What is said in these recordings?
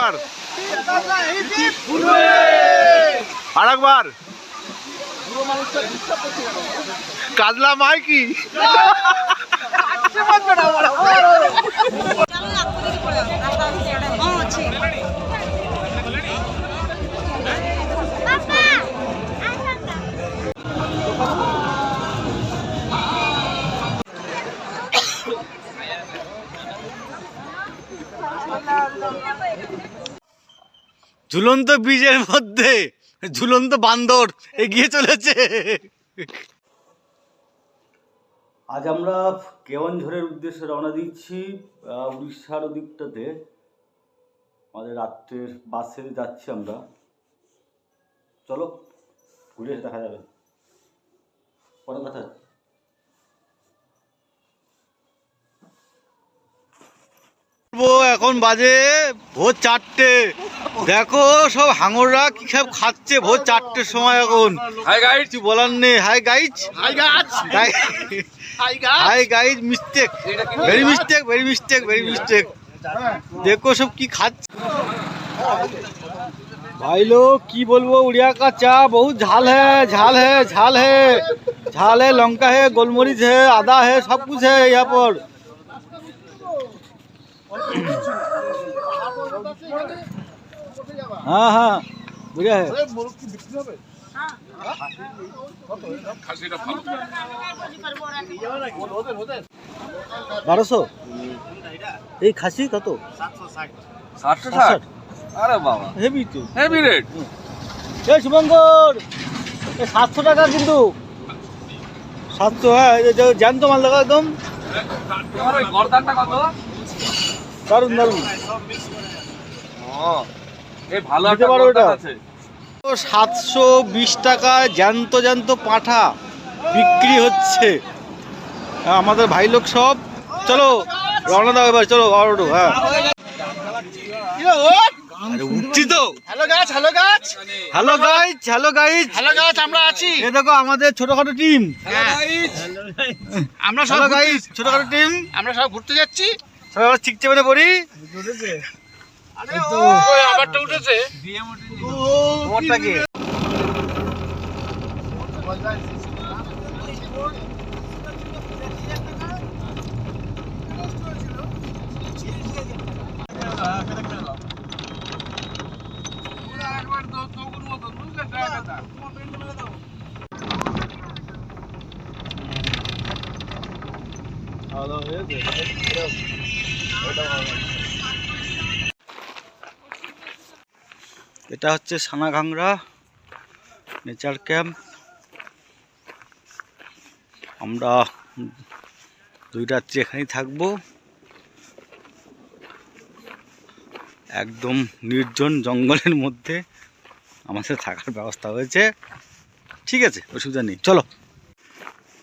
আরেকবার আরেকবার কাজলা মাইকি ঝুলন্ত ব্রিজের মধ্যে ঝুলন্ত বান্দর এগিয়ে চলেছে। আজ আমরা কেওয়ানঝড়ের উদ্দেশ্যে রওনা দিচ্ছি। উড়িষ্যার ওদিকটাতে আমাদের রাত্রের বাসে যাচ্ছি আমরা। চলো ঘুরে দেখা যাবে পরে কথা। এখন বাজে ভোর 4টে। দেখো সব হাঙররা কি সব খাচ্ছে ভোর 4টের সময়। এখন হাই গাইজ বলার নেই। Hi guys, hi guys, hi guys. Mistake, very mistake, very mistake, very mistake. দেখো সব কি খাচ্ছে भाई लोग। की बोलबो उड़िया का चा बहुत झाल है, झाल है, झाल है, झाल है, लंका है, गोलमरीच है, आदा है, सब कुछ है यहाँ पर। हाँ हाँ बढ़िया है। 1200 এই খাসি কত? 760। আরে বাবা হেভি তো, হেভি রেট। এই শুভঙ্কর 700 টাকা কিন্তু 700। হ্যাঁ জ্যান্ত মাল লাগা একদম। গর্দানটা কত? দারুন দারুন। এই ভালো একটা গর্দান আছে। 720 টাকা জ্যান্ত জ্যান্ত পাঁঠা বিক্রি হচ্ছে। আমাদের ভাই লোক সব। চলো রওনা দাও এবার, চলো। হ্যাঁ উঠছি তো। হ্যালো গাছ, হ্যালো গাছ, hello guys, hello guys, hello গাছ। আমরা আছি, এই দেখো আমাদের ছোটখাটো টিম। আমরা সব গাইজ ছোটখাটো টিম। আমরা সব ঘুরতে যাচ্ছি। সবাই আবার ঠিক চেপে পড়ি। আমারটা উঠেছে। তোমারটা কি? এটা হচ্ছে সানাঘাংরা নেচার ক্যাম্প। আমরা 2 রাত্রি এখানেই থাকবো। একদম নির্জন জঙ্গলের মধ্যে আমাদের থাকার ব্যবস্থা হয়েছে। ঠিক আছে, অসুবিধা নেই। চলো।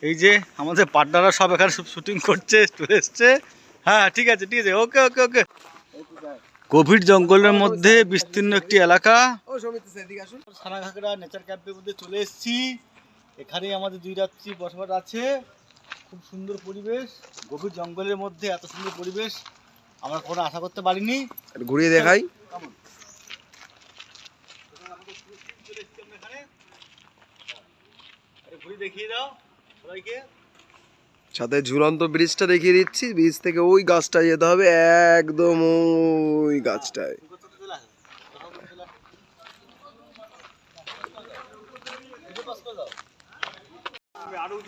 এই যে আমাদের পার্টনাররা সব এখানে সব শুটিং করছে, চলে এসছে। হ্যাঁ ঠিক আছে, ঠিক আছে, ওকে ওকে ওকে। গভীর জঙ্গলের মধ্যে বিস্তীর্ণ একটি এলাকা। সানাঘাগরা নেচার ক্যাম্পের মধ্যে চলে এসেছি। এখানেই আমাদের 2 রাত্রি বসবাস আছে। খুব সুন্দর পরিবেশ, গভীর জঙ্গলের মধ্যে এত সুন্দর পরিবেশ আমরা কোনো আশা করতে পারিনি। ঘুরিয়ে দেখাই। ঘুরিয়ে দেখিয়ে দাও সবাইকে। সাথে ঝুলন্ত ব্রিজটা দেখিয়ে দিচ্ছি। ব্রিজ থেকে ওই গাছটায় যেতে হবে, একদম ওই গাছটায়।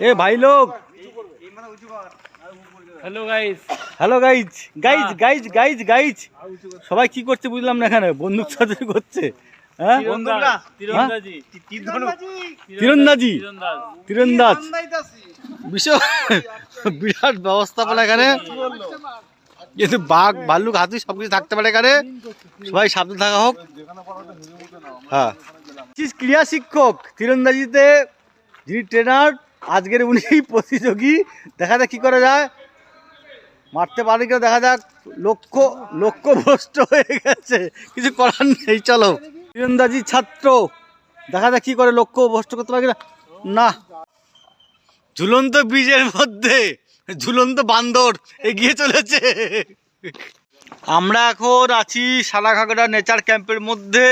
এ ভাই লোক, hello guys, hello guys, guys guys guys guys. সবাই কি করছে বুঝলাম না। এখানে বন্দুক চালাচালি করছে। হ্যাঁ तीरंदाजी, তীরন্দাজি, তীরন্দাজ। বিশাল বিরাট ব্যবস্থাপনা এখানে। কিন্তু বাঘ ভাল্লুক হাতি সবকিছু থাকতে পারে এখানে। সবাই সাবধান থাকা হোক। হ্যাঁ ক্রীড়া শিক্ষক তীরন্দাজিতে যিনি ট্রেনার, আজকের উনি প্রতিযোগী। দেখা যাক কি করা যায়, মারতে পারে কিনা দেখা যাক। লক্ষ্য ভ্রষ্ট হয়ে গেছে, কিছু করার নেই। চলো তীরন্দাজি ছাত্র, দেখা যাক কি করে, লক্ষ্য ভ্রষ্ট করতে পারে কিনা। না, ঝুলন্ত ব্রিজের মধ্যে ঝুলন্ত বান্দর এগিয়ে চলেছে। আমরা এখন আছি সালাঘাগড়া নেচার ক্যাম্পের মধ্যে।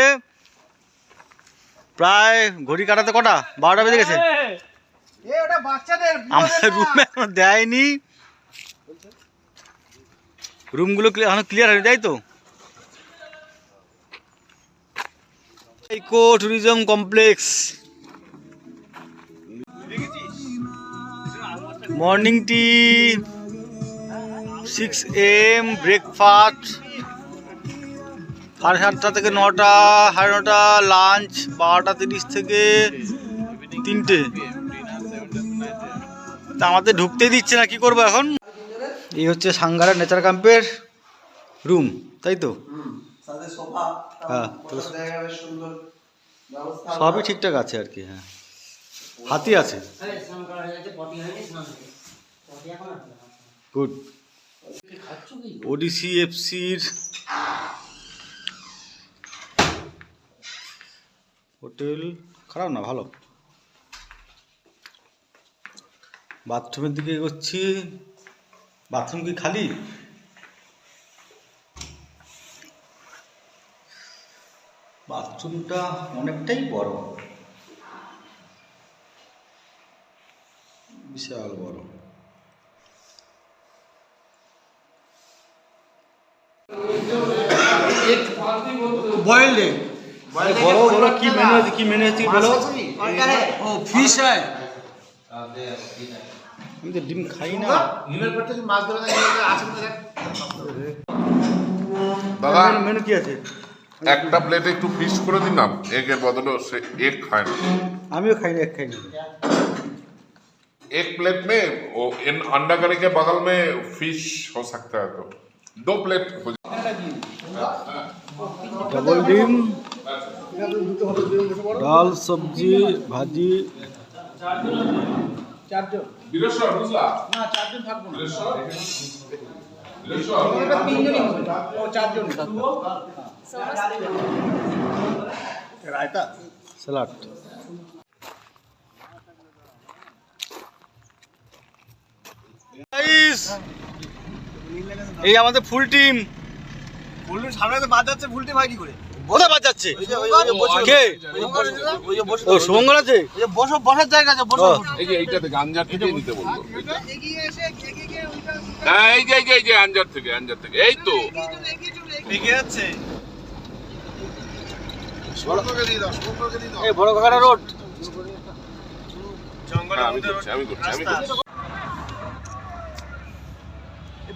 প্রায় ঘড়ি কাটাতে কটা 12টা বেজে গেছে। আমাদের রুমে এখনো দেয়নি, রুমগুলো এখনো ক্লিয়ার হয়নি, তাই তো। Eco tourism complex, morning tea, 6 AM breakfast, 7:30 থেকে 9টা, 9:30 লাঞ্চ, 12:30 থেকে 3টে। তা আমাদের ঢুকতেই দিচ্ছে না, কি করবো এখন। এই হচ্ছে সাঙ্গারা নেচার ক্যাম্পের রুম, তাই তো। হ্যাঁ, সবই ঠিকঠাক আছে আর কি। হ্যাঁ, হাতি আছে, গুড। ওডিসি এফসির হোটেল, খারাপ না, ভালো। বাথরুমের দিকে এগোচ্ছি। বাথরুম কি খালি? বাথরুমটা অনেকটাই বড়, বিশাল বড়। বয়েলড এগ, বড় বড়। কি মেনু আছে, কি মেনু আছে বলো। ও ফিশ হয়, আমি তো ডিম খাই না। দাদা মেনু কি আছে? একটা প্লেটে একটু ফিশ করে দিন না, এগের বদলে সে এগ खाए ना। আমিও খাই না, এক খাই না। एक प्लेट में वो इन अंडा करी के बगल में फिश हो सकता है, तो 2 प्लेट हो डबल ডিম, ডাল, সবজি, ভাজি। বিরেশ্বর বুঝলা না, 4 জন থাকবো না। বিরেশ্বর আমরা 3 জনই হবে। ও 4 জন থাকবো। রায়তা, স্যালাড। এই আমাদের ফুল টিম। সামনে তো বাদ যাচ্ছে, ভুলটি ভাই কি করে? কোথায় বাদ যাচ্ছে? কে? ও শুভঙ্কর আছে। বসো, বসার জায়গা আছে, বসো। এই যে এইটা থেকে আঞ্জার থেকে নিতে বললো। হ্যাঁ, এই যে আঞ্জার থেকে এই তো এগিয়ে যাচ্ছে। এই বড় কাকারা রোড। হ্যাঁ, আমি করছি।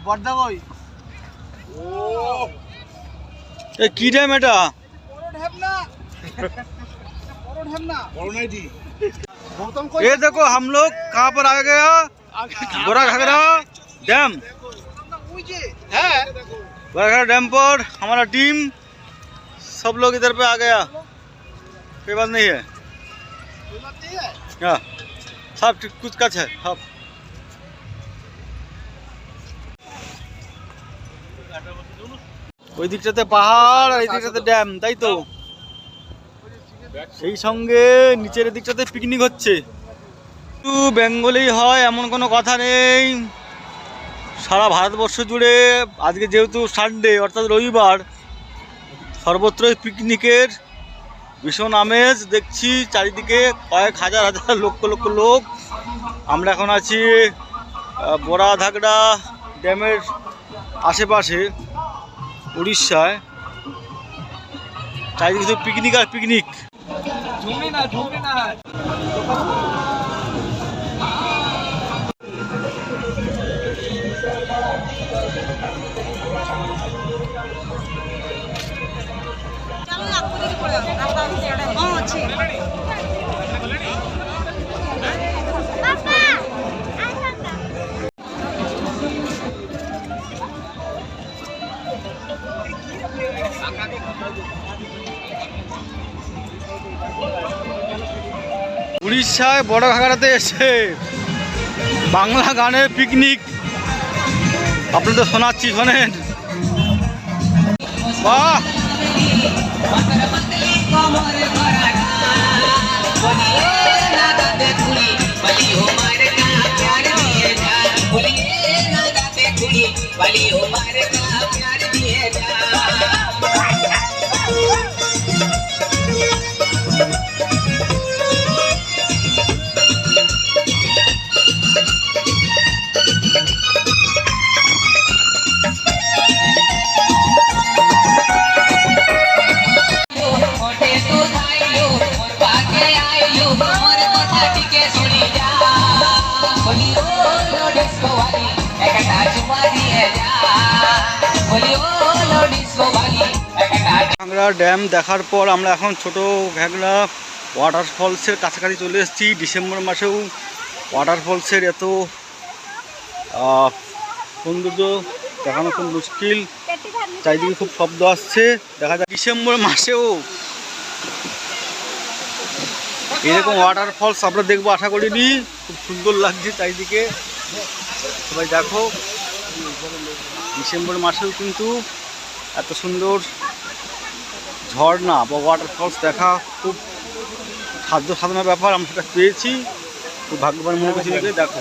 বর্দা বই। এ কি ড্যাম এটা? ये देखो हम लोग कहाँ पर आ गया, बड़ा घाघरा डैम। बड़ा घाघरा डैम पर हमारा टीम सब लोग इधर पे आ गया। कोई बात नहीं है, हाँ सब कुछ कच है सब। ওই দিকটাতে পাহাড় আর এই দিকটাতে ড্যাম, তাই তো। সেই সঙ্গে নিচের দিকটাতে পিকনিক হচ্ছে। একটু বেঙ্গলেই হয় এমন কোনো কথা নেই। সারা ভারতবর্ষ জুড়ে আজকে যেহেতু সানডে অর্থাৎ রবিবার, সর্বত্রই পিকনিকের ভীষণ আমেজ দেখছি। চারিদিকে কয়েক হাজার হাজার লক্ষ লক্ষ লোক। আমরা এখন আছি বড়া ঘাগড়া ড্যামের আশেপাশে, উড়িষ্যায়। চারিদিকে শুধু পিকনিক আর পিকনিক। উড়িষ্যায় বড় ঘাগড়াতে এসে বাংলা গানের পিকনিক আপনাদের শোনাচ্ছি, শোনেন। বাহ, वाली हो मारे का प्यार दिए ঘাগড়া ড্যাম দেখার পর আমরা এখন ছোট ঘাগড়া ওয়াটারফলসের কাছাকাছি চলে এসেছি। ডিসেম্বর মাসেও ওয়াটারফলসের এত সৌন্দর্য দেখানো খুব মুশকিল, চারিদিকে খুব শব্দ আসছে। দেখা যায় ডিসেম্বর মাসেও এরকম ওয়াটারফলস আমরা দেখবো আশা করিনি। খুব সুন্দর লাগছে চারিদিকে, সবাই দেখো। ডিসেম্বর মাসেও কিন্তু এত সুন্দর ঝর্ণা বা ওয়াটারফলস দেখা খুব সাধ্য সাধনার ব্যাপার। আমরা সেটা পেয়েছি, খুব ভাগ্যবান মনে করছি। দেখো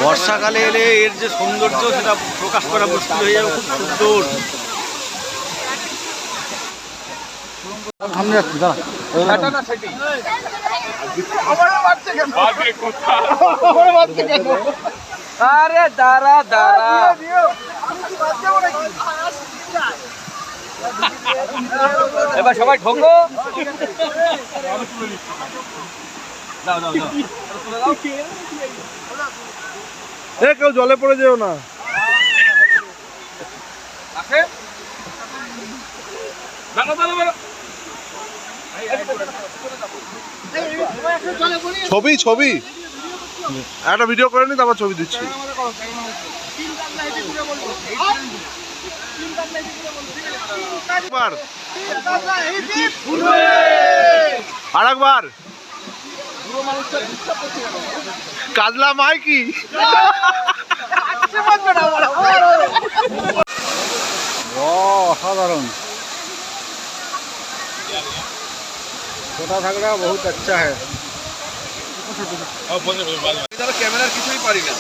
বর্ষাকালে এলে এর যে সৌন্দর্য সেটা প্রকাশ করা মুশকিল হয়ে যাবে। খুব সুন্দর। সামনে যাচ্ছি, দাঁড়া। আরে দাঁড়া দাঁড়া, এবার সবাই ঢোকো। কেউ জলে পড়ে যেও না। ছবি ছবি একটা ভিডিও করে নি, তারপর ছবি দিচ্ছি। আরেকবার কাজলা মাইকি। অসাধারণ। ছোটা ঘাগড়া বহুত আচ্ছা হ্যাঁ। ক্যামেরার কিছুই পারি না,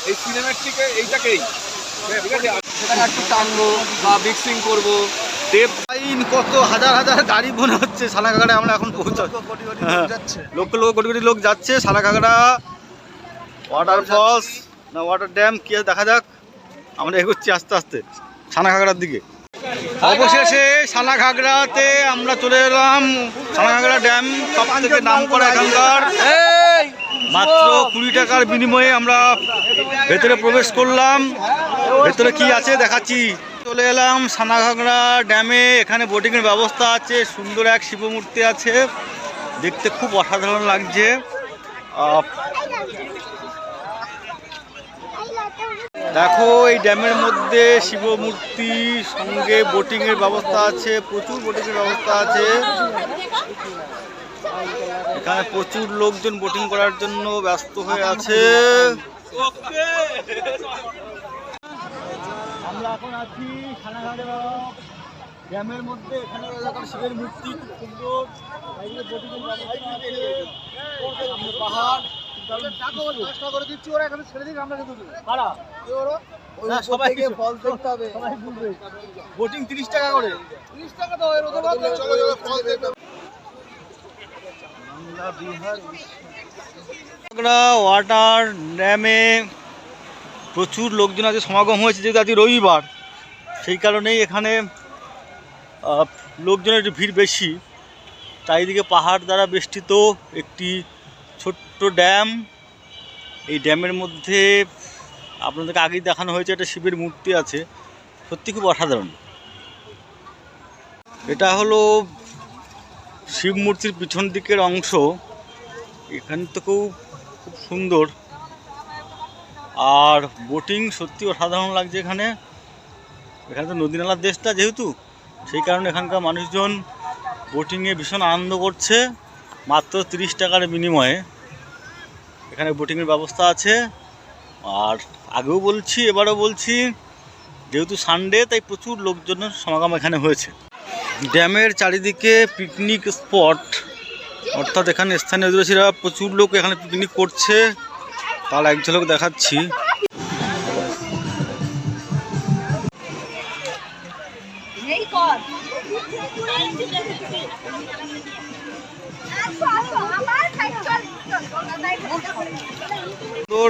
এই সিনেমাটিক এইটাকেই একটু টানবো বা মিক্সিং করবো। কত হাজার হাজার গাড়ি মনে হচ্ছে সানাঘাগড়ায় আমরা এখন পৌঁছাচ্ছি। লক্ষ লক্ষ কোটি কোটি লোক যাচ্ছে সানাঘাগড়া ওয়াটারফলস না ওয়াটার ড্যাম কি দেখা যাক। আমরা এগোচ্ছি আস্তে আস্তে সানাঘাগড়ার দিকে। অবশেষে সানাঘাগড়াতে আমরা চলে এলাম। সানাঘাগড়া ড্যাম সব থেকে নাম করা এখানকার। মাত্র 20 টাকার বিনিময়ে আমরা ভেতরে প্রবেশ করলাম। ভেতরে কি আছে দেখাচ্ছি। চলে এলাম সানাঘাগড়া ড্যামে। এখানে বোটিংয়ের ব্যবস্থা আছে, সুন্দর এক শিব মূর্তি আছে, দেখতে খুব অসাধারণ লাগছে। দেখো এই ড্যামের মধ্যে শিব মূর্তি সঙ্গে বোটিংয়ের ব্যবস্থা আছে, প্রচুর বোটিংয়ের ব্যবস্থা আছে। এখানে প্রচুর লোকজন বোটিং করার জন্য ব্যস্ত হয়ে আছে। আমরা এখন আছি সানাঘাগড়া ড্যামের মধ্যে। এখানে শিবের মূর্তি খুব সুন্দর, পাহাড় করে দিচ্ছি। ওরা এখানে ছেড়ে দিক, আমরা বোটিং 30 টাকা করে। 30 টাকা তো ওয়াটার ড্যামে প্রচুর লোকজন আজকে সমাগম হয়েছে, যেহেতু আজকে রবিবার, সেই কারণেই এখানে লোকজনের একটু ভিড় বেশি। চারিদিকে পাহাড় দ্বারা বেষ্টিত একটি ছোট্ট ড্যাম। এই ড্যামের মধ্যে আপনাদেরকে আগেই দেখানো হয়েছে একটা শিবের মূর্তি আছে, সত্যি খুব অসাধারণ। এটা হলো শিব মূর্তির পিছন দিকের অংশ। এখান থেকেও খুব সুন্দর, আর বোটিং সত্যি অসাধারণ লাগছে এখানে। এখানে তো নদী নালার দেশটা যেহেতু, সেই কারণে এখানকার মানুষজন বোটিংয়ে ভীষণ আনন্দ করছে। মাত্র 30 টাকার বিনিময়ে এখানে বোটিংয়ের ব্যবস্থা আছে। আর আগেও বলছি, এবারও বলছি, যেহেতু সানডে তাই প্রচুর লোকজনের সমাগম এখানে হয়েছে। ড্যামের চারিদিকে পিকনিক স্পট, অর্থাৎ এখানে স্থানীয় অধিবাসীরা প্রচুর লোক এখানে পিকনিক করছে। তার এক ঝলক দেখাচ্ছি।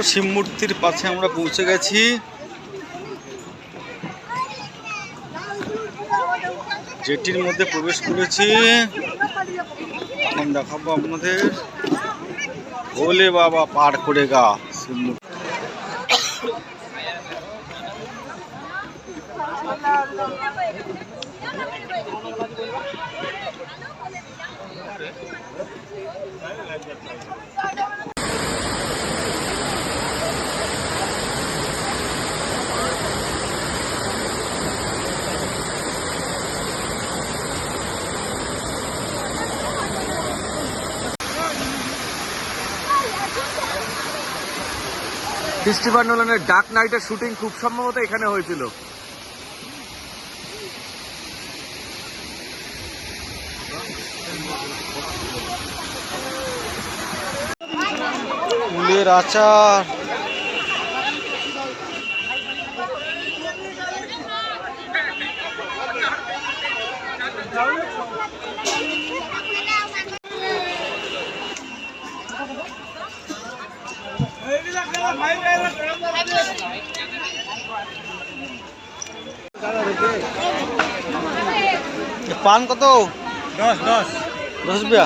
শিব মূর্তির পাশে আমরা পৌঁছে গেছি। জেটির মধ্যে প্রবেশ করেছি। এখন দেখাবো আপনাদের ভোলে বাবা পার করে গা শিব মূর্তি। ক্রিস্টোফার নোলানের ডার্ক নাইটের শুটিং খুব সম্ভবত এখানে হয়েছিল। ফুলের আচার, পান কত? 10 রুপিয়া।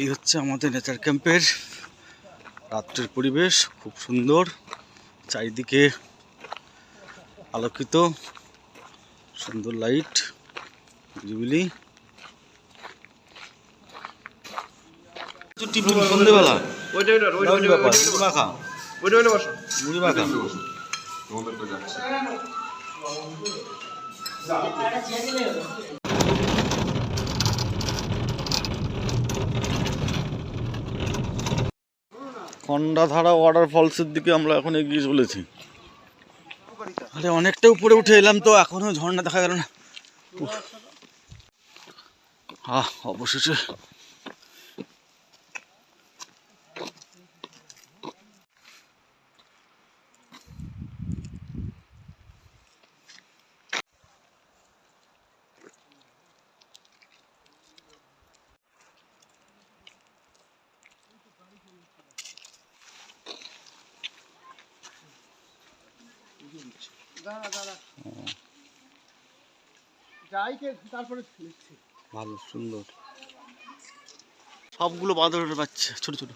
এই হচ্ছে আমাদের নেচার ক্যাম্পের রাত্রের পরিবেশ, খুব সুন্দর, চারিদিকে আলোকিত, সুন্দর লাইট, নিরিবিলি। টিফিন সন্ধ্যেবেলা মুড়ি মাখা। তোমাদের তো যাচ্ছে। খন্ডাধারা ওয়াটারফলসের দিকে আমরা এখন এগিয়ে চলেছি। আরে অনেকটা উপরে উঠে এলাম তো এখনো ঝর্ণা দেখা গেল না। অবশেষে ভালো, সুন্দর, সবগুলো বাঁদরের বাচ্চা, ছোট ছোট।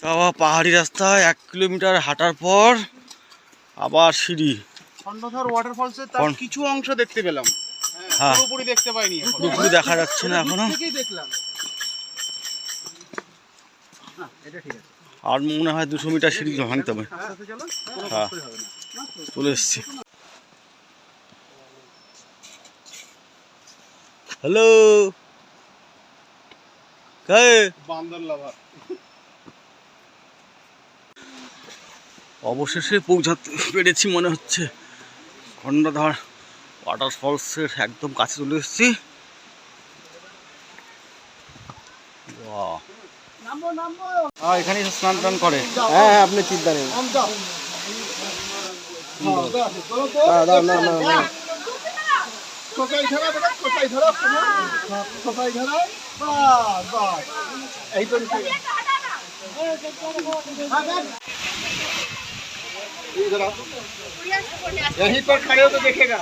তাও পাহাড়ি রাস্তায় 1 কিলোমিটার হাঁটার পর আবার সিঁড়ি। খন্ডধর ওয়াটারফলসের তার কিছু অংশ দেখতে পেলাম, হ্যাঁ, পুরোপুরি দেখতে পাইনি, পুরোপুরি দেখা যাচ্ছে না এখনো। থেকেই দেখলাম। এটা ঠিক আছে, আর মনে হয় 200 মিটার সিঁড়ি ভাঙতে হবে। হ্যাঁ, চলে এসছি। হ্যালো, বান্দর লাভার। অবশেষে পৌঁছাতে পেরেছি মনে হচ্ছে। খন্ডাধার ওয়াটারফলসের একদম কাছে চলে এসেছি। এখানে স্নান টান করে। হ্যাঁ আপনি চিন্তা নেই। यहीं पर खड़े हो तो देखेगा।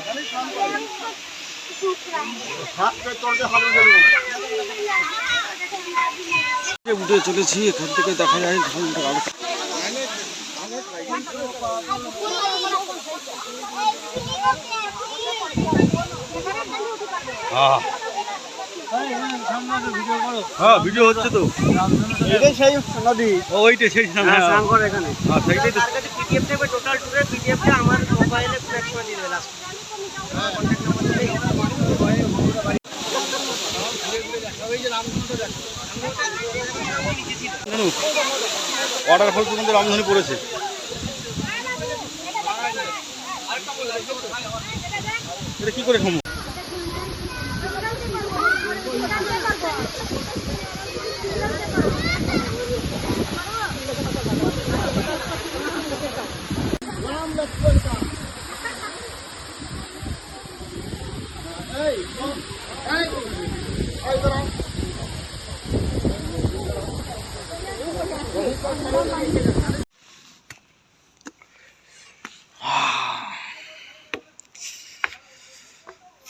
हाथ पे तोड़ के हाथ में উঠে চলেছি, এখান থেকে দেখা যায় হ্যাঁ ভিডিও হচ্ছে তো। এটাই সেই নদী। ওইটা সেই স্নান করে এখানে। হ্যাঁ সেইটাই তো। তার কাছে পিডিএফ দেবে, টোটাল ট্যুরের পিডিএফটা আমার মোবাইলে ফ্ল্যাশ করে দিয়ে দেবে লাস্ট। ওয়াটারফলস কিন্তু রামধনী পড়েছে। এটা কি করে সম্ভব?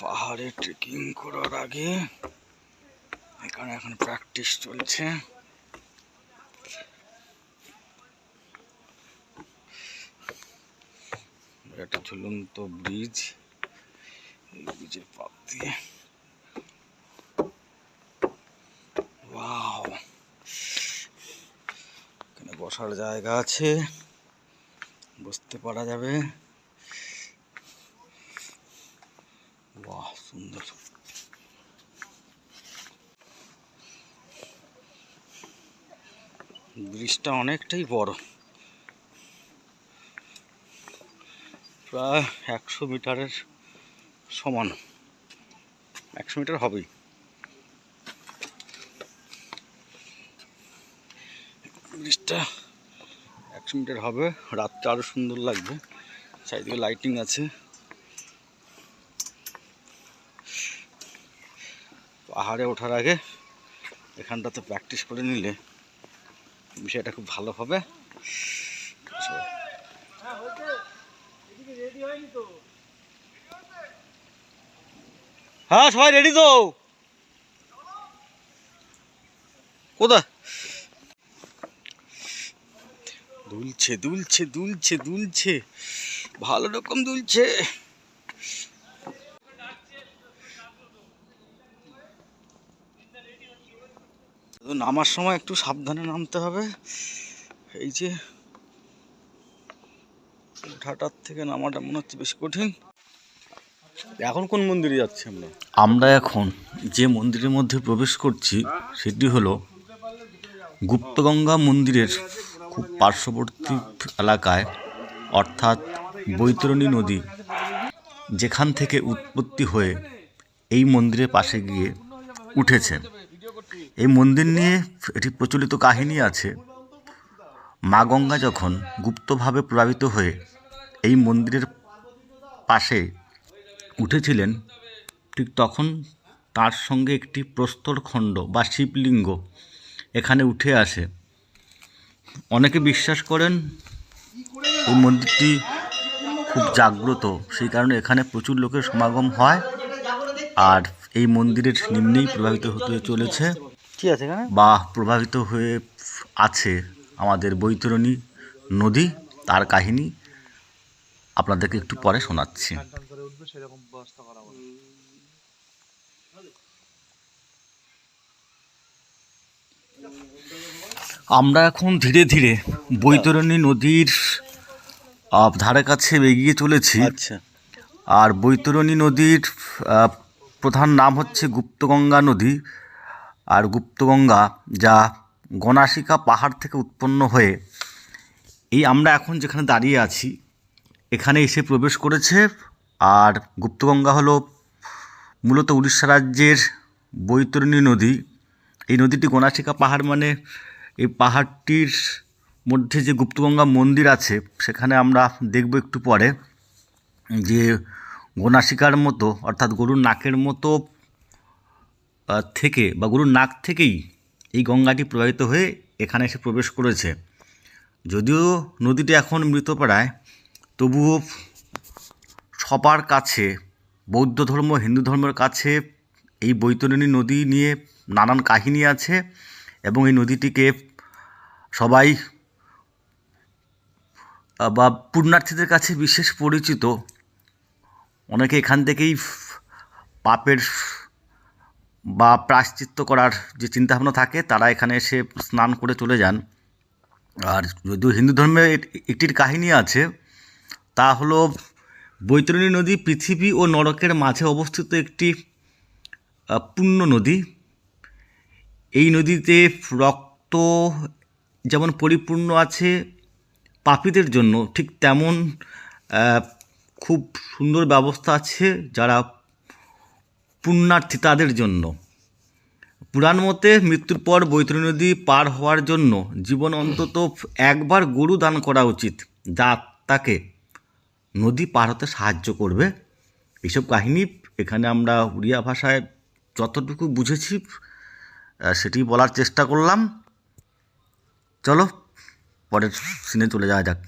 পাহাড়ে ট্রেকিং করার আগে এখানে এখন প্র্যাকটিস চলছে। একটা ঝুলন্ত ব্রিজ, এই ব্রিজের পাশ দিয়ে ওয়াও, এখানে বসার জায়গা আছে, বসতে পারা যাবে। বাহ। সুন্দর। ব্রিজটা অনেকটাই বড়, প্রায় 100 মিটারের সমান, 100 মিটার হবেই। ব্রিজটা 100 মিটার হবে, রাতটা আরো সুন্দর লাগবে, চারিদিকে লাইটিং আছে। পাহাড়ে ওঠার আগে এখানটাতে প্র্যাকটিস করে নিলে বিষয়টা খুব ভালো হবে। হ্যাঁ সবাই রেডি তো? কোথায় দুলছে দুলছে দুলছে দুলছে, ভালো রকম দুলছে। নামার সময় একটু সাবধানে নামতে হবে। এই যে ওঠাটার থেকে নামাটা মনে হচ্ছে বেশ কঠিন। এখন কোন মন্দিরে যাচ্ছি আমরা? আমরা এখন যে মন্দিরের মধ্যে প্রবেশ করছি সেটি হলো গুপ্তগঙ্গা মন্দিরের খুব পার্শ্ববর্তী এলাকায়, অর্থাৎ বৈতরণী নদী যেখান থেকে উৎপত্তি হয়ে এই মন্দিরের পাশে গিয়ে উঠেছে। এই মন্দির নিয়ে এটি প্রচলিত কাহিনী আছে। মা গঙ্গা যখন গুপ্তভাবে প্রভাবিত হয়ে এই মন্দিরের পাশে উঠেছিলেন, ঠিক তখন তার সঙ্গে একটি প্রস্তরখণ্ড বা শিবলিঙ্গ এখানে উঠে আসে। অনেকে বিশ্বাস করেন এই মন্দিরটি খুব জাগ্রত, সেই কারণে এখানে প্রচুর লোকের সমাগম হয়। আর এই মন্দিরের নিম্নেই প্রভাবিত হতে চলেছে বা প্রভাবিত হয়ে আছে আমাদের বৈতরণী নদী। তার কাহিনী আপনাদেরকে একটু পরে শোনাচ্ছি। আমরা এখন ধীরে ধীরে বৈতরণী নদীর ধারে কাছে এগিয়ে চলেছি। আচ্ছা। আর বৈতরণী নদীর প্রধান নাম হচ্ছে গুপ্তগঙ্গা নদী। আর গুপ্তগঙ্গা যা গণাসিকা পাহাড় থেকে উৎপন্ন হয়ে এই আমরা এখন যেখানে দাঁড়িয়ে আছি এখানে এসে প্রবেশ করেছে। আর গুপ্তগঙ্গা হলো মূলত উড়িষ্যা রাজ্যের বৈতরণী নদী। এই নদীটি গণাসিকা পাহাড়, মানে এই পাহাড়টির মধ্যে যে গুপ্তগঙ্গা মন্দির আছে সেখানে আমরা দেখব একটু পরে যে গণাসিকার মতো, অর্থাৎ গরুর নাকের মতো থেকে বা গরুর নাক থেকেই এই গঙ্গাটি প্রবাহিত হয়ে এখানে এসে প্রবেশ করেছে। যদিও নদীটি এখন মৃতপ্রায়, তবুও সবার কাছে, বৌদ্ধ ধর্ম, হিন্দু ধর্মের কাছে এই বৈতরণী নদী নিয়ে নানান কাহিনী আছে এবং এই নদীটিকে সবাই বা পুণ্যার্থীদের কাছে বিশেষ পরিচিত। অনেকে এখান থেকেই পাপের বা প্রায়শ্চিত্ত করার যে চিন্তাভাবনা থাকে তারা এখানে এসে স্নান করে চলে যান। আর যদিও হিন্দু ধর্মে একটির কাহিনী আছে, তা হলো বৈতরণী নদী পৃথিবী ও নরকের মাঝে অবস্থিত একটি পুণ্য নদী। এই নদীতে রক্ত যেমন পরিপূর্ণ আছে পাপীদের জন্য, ঠিক তেমন খুব সুন্দর ব্যবস্থা আছে যারা পুণ্যার্থী তাদের জন্য। পুরাণ মতে মৃত্যুর পর বৈতরণী নদী পার হওয়ার জন্য জীবন অন্তত একবার গরু দান করা উচিত, যা তাকে নদী পার হতে সাহায্য করবে। এইসব কাহিনী এখানে আমরা উড়িয়া ভাষায় যতটুকু বুঝেছি সেটি বলার চেষ্টা করলাম। চলো পরের সিনে চলে যাওয়া যাক।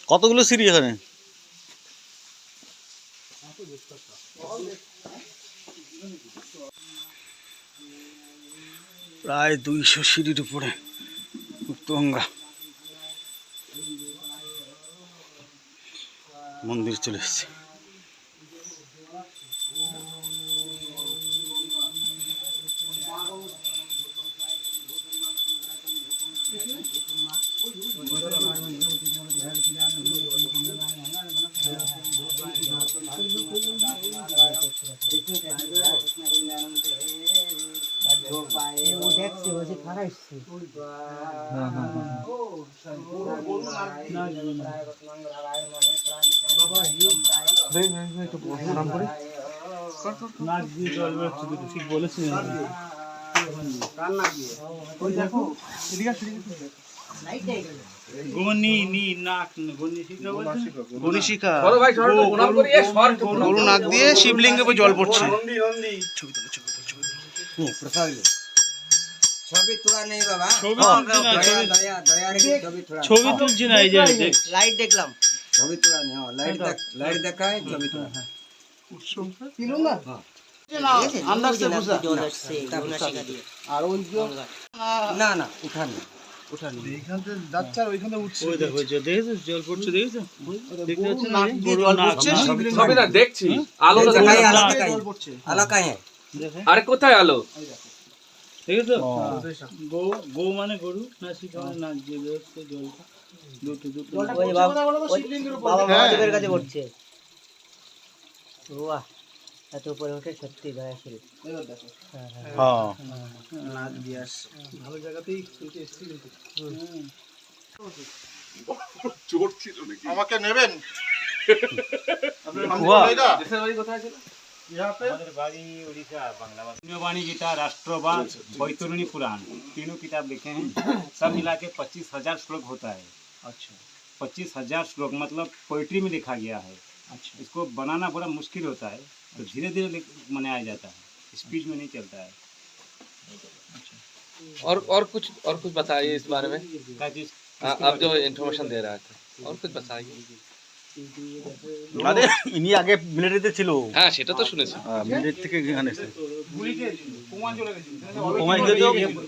কতগুলো সিঁড়ি এখানে? প্রায় 200 সিঁড়ির উপরে উত্তরগঙ্গা মন্দির চলে এসছে। গরু নাক দিয়ে শিবলিঙ্গে জল পড়ছে। ছবি তোলা নেই বাবা, ছবি তুলছি না, এই যে লাইট দেখলাম, ছবি তোলা নেই, লাইট দেখায় ছবি তোলা। না না উঠানি উঠানি জল পড়ছে, দেখেছো? সবই না দেখছি, আলো দেখাই আলো কাহে আরে কোথায় আলো? দেখেছো? গো মানে গরু, নাসিকা মানে নাক দিয়ে বেরোচ্ছে জলটা, দুটো বাবা মহাদেবের কাছে পড়ছে। বাহ, এত উপরে ওঠে সত্যি দয়াশীল। হ্যাঁ চোর ছিল নাকি? আমাকে নেবেন? हमारे बाड़ी उड़ीसा बांग्ला वाणी गीता राष्ट्रवाद बैतरणी पुराण तीनों किताब लिखे हैं। सब मिला के 25,000 श्लोक होता है। अच्छा, 25,000 श्लोक मतलब पोइट्री में लिखा गया है। अच्छा, इसको बनाना बड़ा मुश्किल होता है, तो धीरे धीरे मनाया जाता है, स्पीड में नहीं चलता है। और कुछ बताइए इस बारे में। क्या चीज? आप जो इन्फॉर्मेशन दे रहा था, और कुछ बताइए। আরে ইনি আগে মিলিটারিতে ছিল। হ্যাঁ সেটা তো শুনেছি। মিলিটারি থেকে এখানে এসেছে।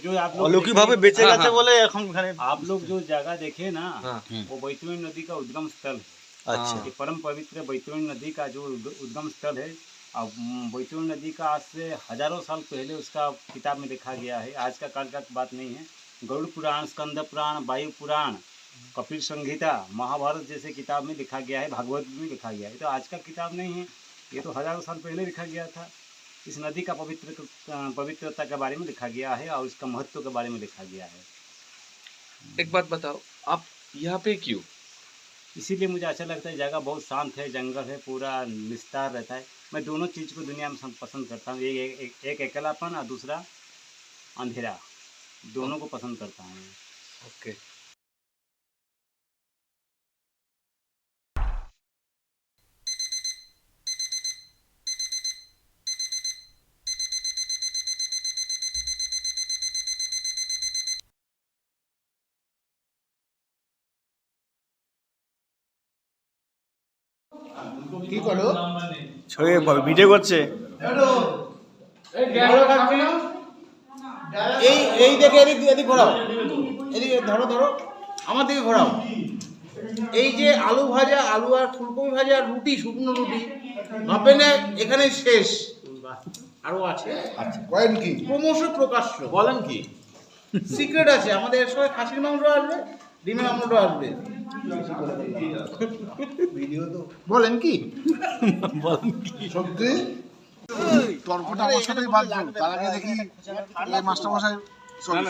जो आप लोग অলৌকিকভাবে বেঁচে গেছে বলে এখন এখানে। आप लोग जो जगह देखे ना, हाँ। वो बैतरणी नदी का उद्गम स्थल है। अच्छा, ये परम पवित्र बैतरणी नदी का जो उद्गम स्थल है। अब बैतरणी नदी का आज से हजारों साल पहले उसका किताब में लिखा गया है। आज का काल का बात नहीं है। गरुड़ पुराण, स्कंद पुराण, वायु पुराण, कपिल संहिता, महाभारत जैसे किताब में लिखा गया है, भागवत में लिखा गया है। तो आज का किताब नहीं है, ये तो हजारों साल पहले लिखा गया था। इस नदी का पवित्रता के बारे में लिखा गया है और इसका महत्व के बारे में लिखा गया है। एक बात बताओ, आप यहाँ पे क्यों? इसीलिए मुझे अच्छा लगता है। जगह बहुत शांत है, जंगल है, पूरा निस्तार रहता है। मैं दोनों चीज़ को दुनिया में पसंद करता हूँ। एक अकेलापन और दूसरा अंधेरा, दोनों को पसंद करता हूँ। ओके। ছবি ভিডিও করছে। এই দেখে এদিক ঘোরাও, এদিকে ধরো আমার দিকে ঘোরাও। এই যে আলু ভাজা, আলু আর ফুলকপি ভাজা, রুটি, শুকনো রুটি ভাববেন এখানে শেষ, আরো আছে। কয়েন কি? ক্রমশ প্রকাশ্য। বলেন কি? সিক্রেট আছে। আমাদের এর সঙ্গে খাসির মাংস আসবে, ডিমের মাংস আসবে। বলেন কি? সত্যি তর্কটা আমার সাথেই বাদ। তার আগে দেখি মাস্টার মশাই, সরি